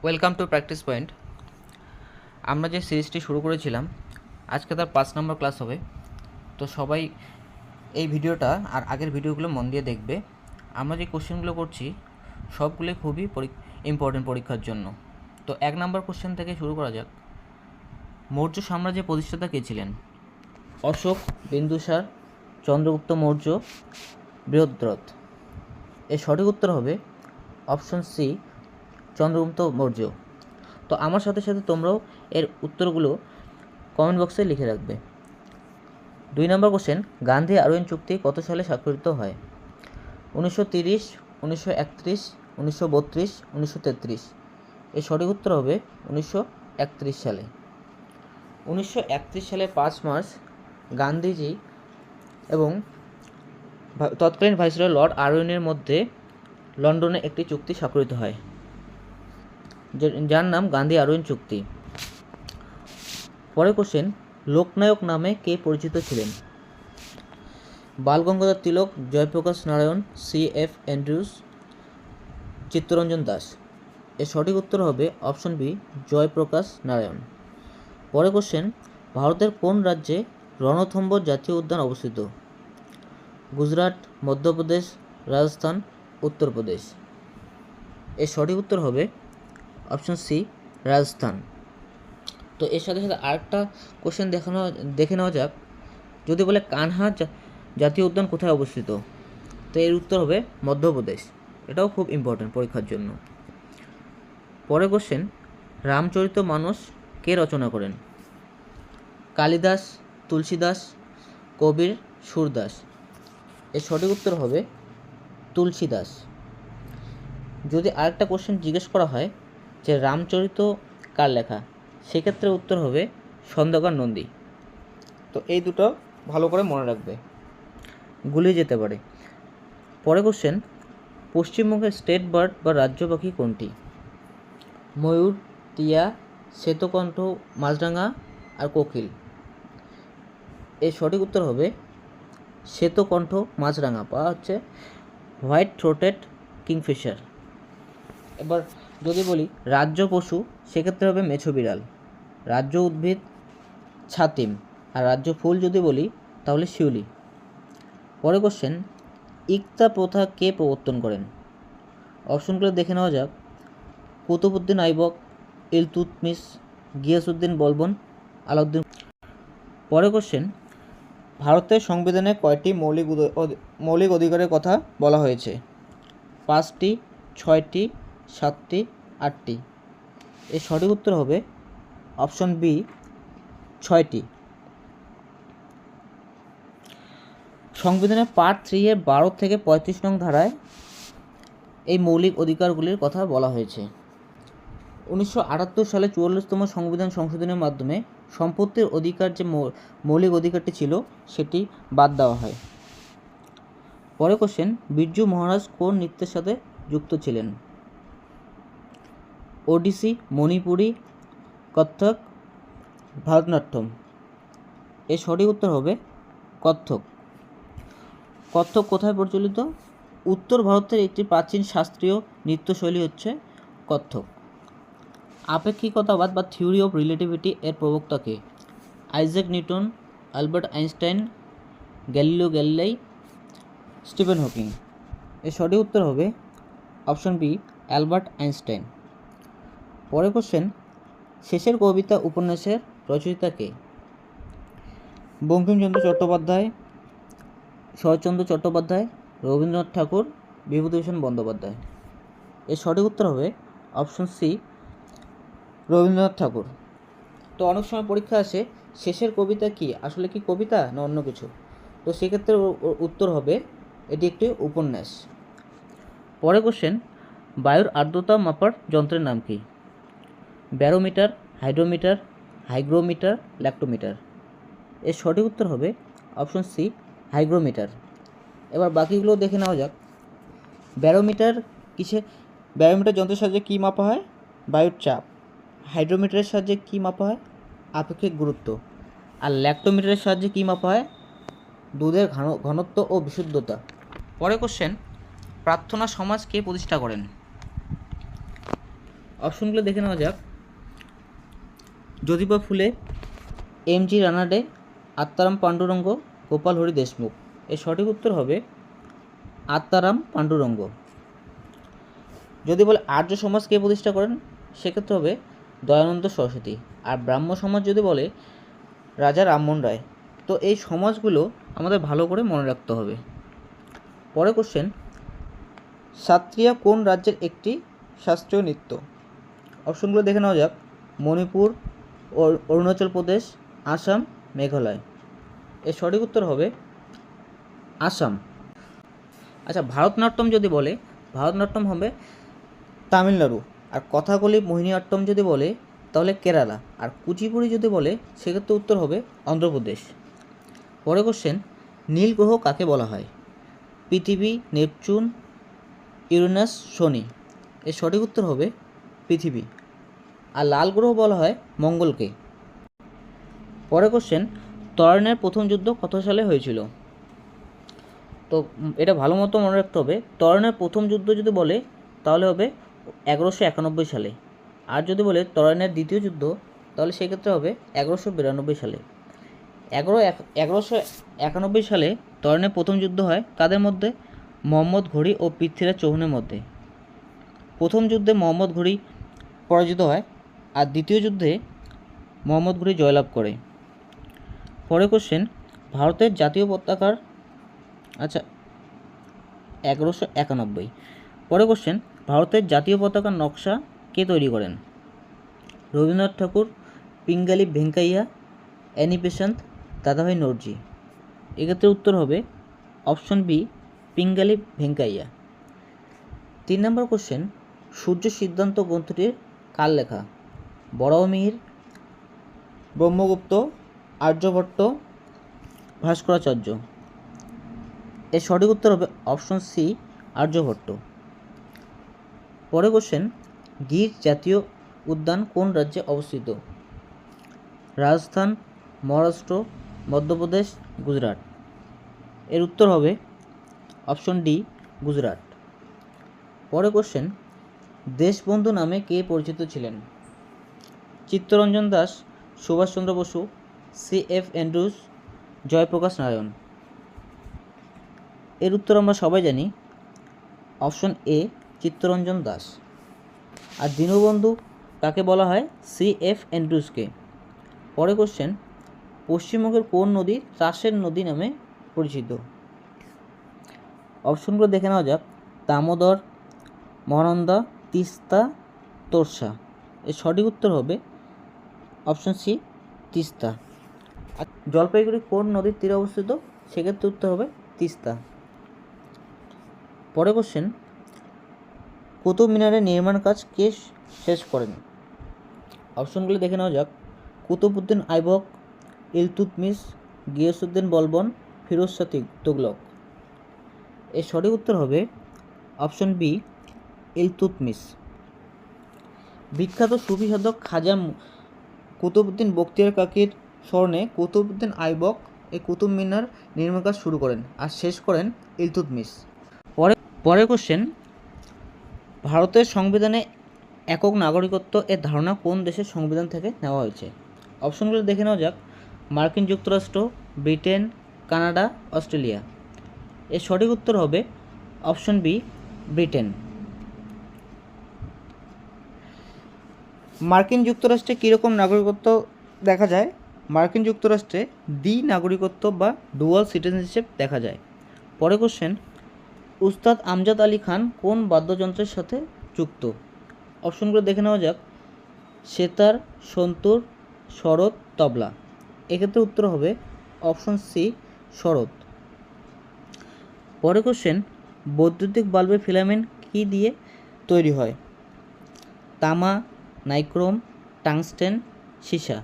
Welcome to practice point. আমরা যে সিরিজটি শুরু করেছিলাম আজকে তার 5 নম্বর ক্লাস হবে। তো সবাই এই ভিডিওটা আর আগের ভিডিওগুলো মন দিয়ে দেখবে। আমরা যে কোশ্চেনগুলো করছি সবগুলোই খুবই ইম্পর্টেন্ট পরীক্ষার জন্য। তো 1 নম্বর কোশ্চেন থেকে শুরু করা যাক। মৌর্য সাম্রাজ্যের প্রতিষ্ঠাতা কে ছিলেন? অশোক, বিন্দুসার, চন্দ্রগুপ্ত মৌর্য, বৃহদ্রথ। এর সঠিক উত্তর হবে অপশন সি, চন্দ্রগুপ্ত মৌর্য। তো আমার সাথে সাথে তোমরাও এর উত্তরগুলো কমেন্ট বক্সে লিখে রাখবে। 2 নম্বর কোশ্চেন, গান্ধী আরোইন চুক্তি কত সালে স্বাক্ষরিত হয়? 1930, 1931, 1932, 1933। এর সঠিক উত্তর হবে 1931 সালে। 1931 সালে 5 মার্চ গান্ধীজি এবং তৎকালীন ভাইসরয় লর্ড আরউইনের মধ্যে লন্ডনে একটি চুক্তি স্বাক্ষরিত হয়, যার নাম গান্ধী আরউইন চুক্তি। পরের কোশ্চেন, লোকনায়ক নামে কে পরিচিত ছিলেন? বালগঙ্গাধর তিলক, জয়প্রকাশ নারায়ণ, C.F. অ্যান্ড্রুজ, চিত্তরঞ্জন দাস। এর সঠিক উত্তর হবে অপশন বি, জয়প্রকাশ নারায়ণ। পরের কোশ্চেন, ভারতের কোন রাজ্যে রণথম্বর জাতীয় উদ্যান অবস্থিত? গুজরাট, মধ্যপ্রদেশ, রাজস্থান, উত্তরপ্রদেশ। এর সঠিক উত্তর হবে অপশন সি, রাজস্থান। তো এর সাথে সাথে আরেকটা কোশ্চেন দেখে নেওয়া যাক। যদি বলে কানহা জাতীয় উদ্যান কোথায় অবস্থিত, তো এর উত্তর হবে মধ্যপ্রদেশ। এটাও খুব ইম্পর্টেন্ট পরীক্ষার জন্য। পরের কোশ্চেন, রামচরিতমানস কে রচনা করেন? কালিদাস, তুলসীদাস, কবির, সুরদাস। এর সঠিক উত্তর হবে তুলসীদাস। যদি আরেকটা কোশ্চেন জিজ্ঞেস করা হয় যে রামচরিত কার লেখা, সেক্ষেত্রে উত্তর হবে খন্দকার নন্দী। তো এই দুটো ভালো করে মনে রাখবে, গুলিয়ে যেতে পারে। পরের কোশ্চেন, পশ্চিমবঙ্গের স্টেট বার্ড বা রাজ্য পাখি কোনটি? ময়ূর, টিয়া, শ্বেতকণ্ঠ মাছরাঙা আর কোকিল। এর সঠিক উত্তর হবে শ্বেতকণ্ঠ মাছরাঙা বা হচ্ছে হোয়াইট থ্রোটেড কিংফিশার। এবার যদি বলি রাজ্য পশু, সেক্ষেত্রে হবে মেছো বিড়াল। রাজ্য উদ্ভিদ ছাতিম, আর রাজ্য ফুল যদি বলি তাহলে শিউলি। পরের কোশ্চেন, ইকতা প্রথা কে প্রবর্তন করেন? অপশনগুলো দেখে নেওয়া যাক। কুতুবউদ্দিন আইবক, ইলতুৎমিশ, গিয়াসউদ্দিন বলবন, আলাউদ্দিন। পরের কোশ্চেন, ভারতের সংবিধানে কয়টি মৌলিক অধিকারের কথা বলা হয়েছে? 5টি, 6টি, 7টি, 8টি। এর সঠিক উত্তর হবে অপশন বি, 6টি। সংবিধানের পার্ট 3 এর 12 থেকে 35 নং ধারায় এই মৌলিক অধিকারগুলির কথা বলা হয়েছে। 1978 সালে 44তম সংবিধান সংশোধনের মাধ্যমে সম্পত্তির অধিকার যে মৌলিক অধিকারটি ছিল সেটি বাদ দেওয়া হয়। পরের কোশ্চেন, বিরজু মহারাজ কোন নৃত্যের সাথে যুক্ত ছিলেন? ওডিসি, মণিপুরি, কত্থক, ভারতনাট্যম। এর সঠিক উত্তর হবে কত্থক। কত্থক কোথায় প্রচলিত? উত্তর ভারতের একটি প্রাচীন শাস্ত্রীয় নৃত্যশৈলী হচ্ছে কত্থক। আপেক্ষিকতাবাদ বা থিওরি অফ রিলেটিভিটি এর প্রবক্তা কে? Isaac Newton, Albert Einstein, Galileo Galilei, Stephen Hawking. এর সঠিক উত্তর হবে অপশন বি, অ্যালবার্ট আইনস্টাইন। পরের কোশ্চেন, শেষের কবিতা উপন্যাসের রচয়িতা কে? বঙ্কিমচন্দ্র চট্টোপাধ্যায়, শরৎচন্দ্র চট্টোপাধ্যায়, রবীন্দ্রনাথ ঠাকুর, বিভূতিভূষণ বন্দ্যোপাধ্যায়। এর সঠিক উত্তর হবে অপশন সি, রবীন্দ্রনাথ ঠাকুর। তো অনেক সময় পরীক্ষা আসে শেষের কবিতা কি, আসলে কি কবিতা না অন্য কিছু? তো সেক্ষেত্রে উত্তর হবে এটি একটি উপন্যাস। পরের কোশ্চেন, বায়ুর আর্দ্রতা মাপার যন্ত্রের নাম কি? Barometer, hydrometer, hygrometer, lactometer. এর সঠিক উত্তর হবে অপশন সি, হাইগ্রোমিটার। এবার বাকিগুলো দেখে নেওয়া যাক। ব্যারোমিটার যন্ত্রের সাহায্যে কী মাপা হয়? বায়ুর চাপ। হাইড্রোমিটারের সাহায্যে কী মাপা হয়? আপেক্ষিক গুরুত্ব। আর ল্যাক্টোমিটারের সাহায্যে কী মাপা হয়? দুধের ঘনত্ব ও বিশুদ্ধতা। পরের কোশ্চেন, প্রার্থনা সমাজ কে প্রতিষ্ঠা করেন? অপশনগুলো দেখে নেওয়া যাক। জ্যোতিবা ফুলে, এম.জি. রানাডে, আত্মারাম পাণ্ডুরঙ্গ, গোপাল হরি দেশমুখ। এর সঠিক উত্তর হবে আত্মারাম পাণ্ডুরঙ্গ। যদি বলে আর্য সমাজ কে প্রতিষ্ঠা করেন, সেক্ষেত্রে হবে দয়ানন্দ সরস্বতী। আর ব্রাহ্ম সমাজ যদি বলে রাজা রামমোহন রায়। তো এই সমাজগুলো আমাদের ভালো করে মনে রাখতে হবে। পরে কোশ্চেন, সাত্রিয়া কোন রাজ্যের একটি শাস্ত্রীয় নৃত্য? অপশনগুলো দেখে নেওয়া যাক। মণিপুর, অরুণাচল প্রদেশ, আসাম, মেঘালয়। এর সঠিক উত্তর হবে আসাম। আচ্ছা, ভারতনাট্যম যদি বলে, ভারতনাট্যম হবে তামিলনাড়ু। আর কথাকলি মোহিনীঅট্টম যদি বলে তাহলে কেরালা। আর কুচিপুড়ি যদি বলে সেক্ষেত্রে উত্তর হবে অন্ধ্রপ্রদেশ। পরে কোশ্চেন, নীল গ্রহ কাকে বলা হয়? পৃথিবী, নেপচুন, ইউরেনাস, শনি। এর সঠিক উত্তর হবে পৃথিবী। আর লাল গ্রহ বলা হয় মঙ্গলকে। পরে কোশ্চেন, তরাইনের প্রথম যুদ্ধ কত সালে হয়েছিল? তো এটা ভালো মতো মনে রাখতে হবে। তরাইনের প্রথম যুদ্ধ যদি বলে তাহলে হবে 1191 সালে। আর যদি বলে তরাইনের দ্বিতীয় যুদ্ধ তাহলে সেক্ষেত্রে হবে 1192 সালে। 1191 সালে তরাইনের প্রথম যুদ্ধ হয় কাদের মধ্যে? মোহাম্মদ ঘুরি ও পৃথ্বীরাজ চৌহানের মধ্যে। প্রথম যুদ্ধে মোহাম্মদ ঘুরি পরাজিত হয়, আর দ্বিতীয় যুদ্ধে মোহাম্মদ ঘুরি জয়লাভ করে। পরে কোশ্চেন, ভারতের জাতীয় পতাকার, আচ্ছা 1191। পরে কোশ্চেন, ভারতের জাতীয় পতাকার নকশা কে তৈরি করেন? রবীন্দ্রনাথ ঠাকুর, পিঙ্গালি ভেঙ্কাইয়া, অ্যানি বেসান্ত, দাদাভাই নরজি। এক্ষেত্রে উত্তর হবে অপশন বি, পিঙ্গালি ভেঙ্কাইয়া। 3 নম্বর কোশ্চেন, সূর্য সিদ্ধান্ত গ্রন্থটির কার লেখা? বরাহমিহির, ব্রহ্মগুপ্ত, আর্যভট্ট, ভাস্করাচার্য। এর সঠিক উত্তর হবে অপশন সি, আর্যভট্ট। পরে কোশ্চেন, গির জাতীয় উদ্যান কোন রাজ্যে অবস্থিত? রাজস্থান, মহারাষ্ট্র, মধ্যপ্রদেশ, গুজরাট। এর উত্তর হবে অপশন ডি, গুজরাট। পরে কোশ্চেন, দেশবন্ধু নামে কে পরিচিত ছিলেন? চিত্তরঞ্জন দাস, সুভাষচন্দ্র বসু, সি.এফ. অ্যান্ড্রুজ, জয়প্রকাশ নারায়ণ। এর উত্তর আমরা সবাই জানি, অপশন এ, চিত্তরঞ্জন দাস। আর দীনবন্ধু কাকে বলা হয়? সি.এফ. অ্যান্ড্রুজকে। পরে কোশ্চেন, পশ্চিমবঙ্গের কোন নদী ত্রাসের নদী নামে পরিচিত? অপশনগুলো দেখে নেওয়া যাক। দামোদর, মহানন্দা, তিস্তা, তোর্ষা। এর সঠিক উত্তর হবে অপশন সি, তিস্তা। আর জলপাইগুড়ি কোন নদীর তীরে অবস্থিত? সেক্ষেত্রে উত্তর হবে তিস্তা। পরে কোশ্চেন, কুতুব মিনারের নির্মাণ কাজ কে শেষ করেন? অপশনগুলি দেখে নেওয়া যাক। কুতুবউদ্দিন আইবক, ইলতুৎমিশ, গিয়াসউদ্দিন বলবন, ফিরোজ শাহ তুগলক। এর সঠিক উত্তর হবে অপশন বি, ইলতুৎমিশ। বিখ্যাত সুফি সাধক খাজা কুতুবউদ্দিন বখতিয়ার কাকির স্মরণে কুতুবউদ্দিন আইবক এই কুতুব মিনার নির্মাণ কাজ শুরু করেন আর শেষ করেন ইলতুৎমিশ। পরে কোশ্চেন, ভারতের সংবিধানে একক নাগরিকত্ব এর ধারণা কোন দেশের সংবিধান থেকে নেওয়া হয়েছে? অপশনগুলো দেখে নেওয়া যাক। মার্কিন যুক্তরাষ্ট্র, ব্রিটেন, কানাডা, অস্ট্রেলিয়া। এর সঠিক উত্তর হবে অপশন বি, ব্রিটেন। মার্কিন যুক্তরাষ্ট্রে কীরকম নাগরিকত্ব দেখা যায়? মার্কিন যুক্তরাষ্ট্রে দ্বি নাগরিকত্ব বা ডুয়াল সিটিজেনশিপ দেখা যায়। পরে কোশ্চেন, উস্তাদ আমজাদ আলী খান কোন বাদ্যযন্ত্রের সাথে যুক্ত? অপশনগুলো দেখে নেওয়া যাক। সেতার, সন্তুর, সরোদ, তবলা। এক্ষেত্রে উত্তর হবে অপশন সি, সরোদ। পরে কোশ্চেন, বৈদ্যুতিক বাল্বের ফিলামেন্ট কী দিয়ে তৈরি হয়? তামা, নাইক্রোম, টাংস্টেন, সীসা।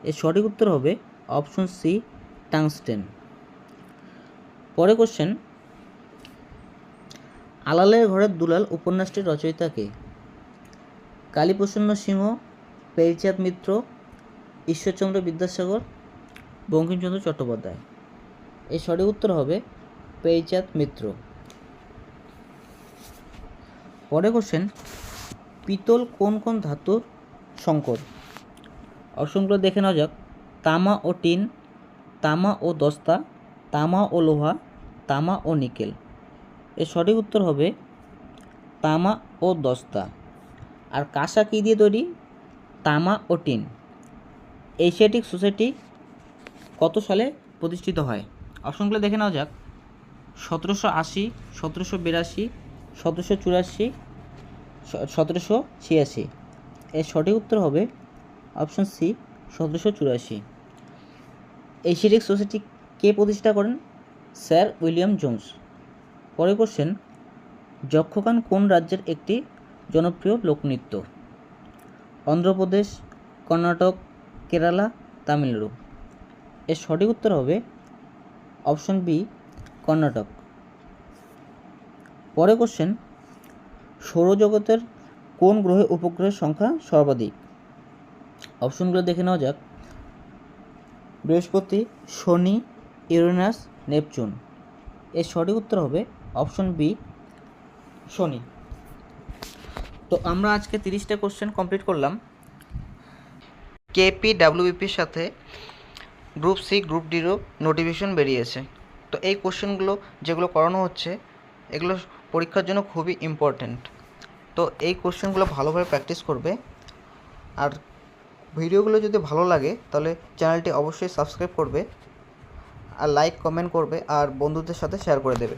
এর সঠিক উত্তর হবে অপশন সি, টাংস্টেন। পরে কোশ্চেন, আলালের ঘরের দুলাল উপন্যাসটির রচয়িতা কে? কালীপ্রসন্ন সিংহ, পেরিচাঁদ মিত্র, ঈশ্বরচন্দ্র বিদ্যাসাগর, বঙ্কিমচন্দ্র চট্টোপাধ্যায়। এর সঠিক উত্তর হবে পেরিচাঁদ মিত্র। পরে কোশ্চেন, পিতল কোন কোন ধাতুর সংকর? অপশনগুলো দেখে নেওয়া যাক। তামা ও টিন, তামা ও দস্তা, তামা ও লোহা, তামা ও নিকেল। এর সঠিক উত্তর হবে তামা ও দস্তা। আর কাঁসা কী দিয়ে তৈরি? তামা ও টিন। এশিয়াটিক সোসাইটি কত সালে প্রতিষ্ঠিত হয়? অপশনগুলো দেখে নেওয়া যাক। 1780, 1782, 1784, 1786। এর সঠিক উত্তর হবে অপশন সি 1784। এশিয়াটিক সোসাইটি কে প্রতিষ্ঠা করেন? Sir William Jones. পরের কোশ্চেন, যক্ষগান কোন রাজ্যের একটি জনপ্রিয় লোকনৃত্য? অন্ধ্রপ্রদেশ, কর্ণাটক, কেরালা, তামিলনাড়ু। এর সঠিক উত্তর হবে অপশন বি কর্ণাটক। পরের কোশ্চেন, সৌরজগতের কোন গ্রহে উপগ্রহের সংখ্যা সর্বাধিক? অপশনগুলো দেখে নেওয়া যাক। বৃহস্পতি, শনি, ইউরেনাস, নেপচুন। এর সঠিক উত্তর হবে অপশন বি শনি। তো আমরা আজকে 30টা কোশ্চেন কমপ্লিট করলাম। KPWBPর সাথে গ্রুপ সি গ্রুপ ডিরও নোটিফিকেশন বেরিয়েছে। তো এই কোশ্চেনগুলো যেগুলো করানো হচ্ছে এগুলো পরীক্ষার জন্য খুবই ইম্পর্ট্যান্ট। তো এই কোশ্চেনগুলো ভালোভাবে প্র্যাকটিস করবে। আর ভিডিওগুলো যদি ভালো লাগে তাহলে চ্যানেলটি অবশ্যই সাবস্ক্রাইব করবে, আর লাইক কমেন্ট করবে, আর বন্ধুদের সাথে শেয়ার করে দেবে।